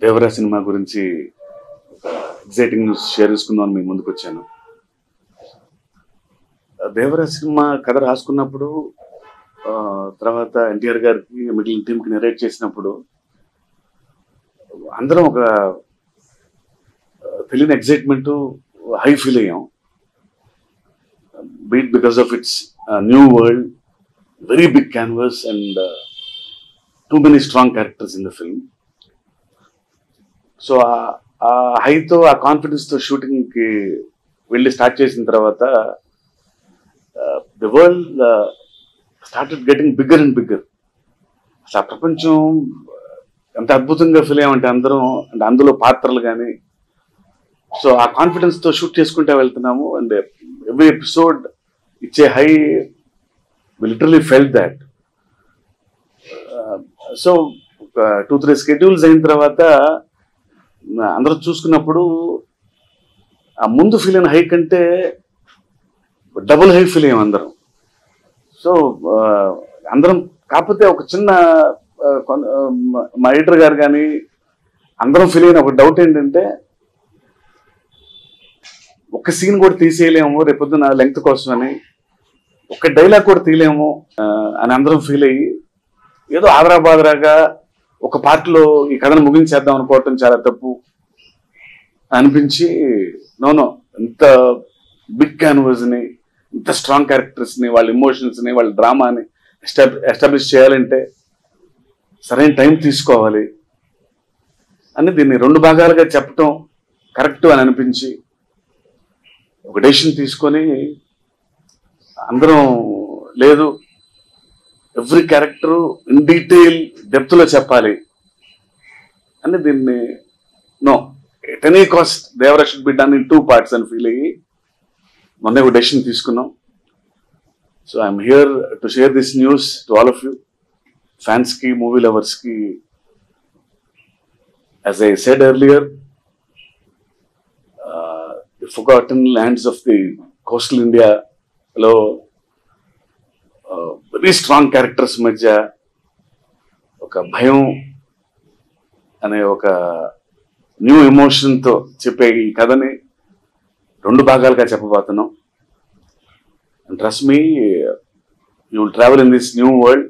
Devara cinema గురించి exciting news share చేసుకుందామని మీ ముందుకు వచ్చాను. దేవరా సినిమా కథ రాసుకున్నప్పుడు తర్వాత ఎన్టీఆర్ గారికి మిగిలిన టీంకి నెరేట్ చేసినప్పుడు అందరం ఒక తెలియని ఎగ్జైట్మెంట్ హై ఫీల్ అయ్యాం. Beat because of it's new world, very big canvas and too many strong characters in the film. So ఆ హైతో ఆ కాన్ఫిడెన్స్తో షూటింగ్కి వెళ్ళి స్టార్ట్ చేసిన తర్వాత the world started getting bigger and bigger. అసలు ఆ ప్రపంచం ఎంత అద్భుతంగా ఫీల్ అయ్యామంటే అందరం, అంటే అందులో పాత్రలు కానీ. సో ఆ కాన్ఫిడెన్స్తో షూట్ చేసుకుంటూ వెళ్తున్నాము. And every episode it's a high, we literally felt that. So 2-3 schedules అయిన తర్వాత అందరూ చూసుకున్నప్పుడు ఆ ముందు ఫీల్ అయిన హై కంటే డబుల్ హై ఫీల్ అయ్యాం అందరం. సో అందరం, కాకపోతే ఒక చిన్న మా ఎడిటర్ గారు కానీ అందరం ఫీల్ అయిన ఒక డౌట్ ఏంటంటే, ఒక సీన్ కూడా తీసేయలేము రేపొద్దున లెంగ్త్ కోసం అని, ఒక డైలాగ్ కూడా తీయలేము అని అందరం ఫీల్ అయ్యి ఏదో ఆదరాబాదరాగా ఒక పార్ట్లో ఈ కథను ముగించేద్దాం అనుకోవటం చాలా తప్పు అనిపించి, నో ఇంత బిగ్ క్యాన్వాస్ని, ఇంత స్ట్రాంగ్ క్యారెక్టర్స్ని, వాళ్ళ ఎమోషన్స్ని, వాళ్ళ డ్రామాని ఎస్టాబ్లిష్ చేయాలంటే సరైన టైం తీసుకోవాలి అని దీన్ని 2 భాగాలుగా చెప్పటం కరెక్ట్ అని అనిపించి ఒక డెసిషన్ తీసుకొని అందరం, లేదు ఎవ్రీ క్యారెక్టర్ ఇన్ డీటెయిల్ డెప్త్లో చెప్పాలి అని దీన్ని, no at any cost Devara should be done in 2 parts అని ఫీల్ అయ్యి మొన్న ఒక డెసిషన్ తీసుకున్నాం. So I'm here to share this news to all of you, ఫ్యాన్స్కి, మూవీ లవర్స్కి. As I said earlier, the forgotten lands of the coastal ఇండియాలో very strong characters మధ్య ఒక భయం అనే ఒక న్యూ ఎమోషన్తో చెప్పే ఈ కథని 2 భాగాలుగా చెప్పబోతున్నాం. And trust me, you will travel in this new world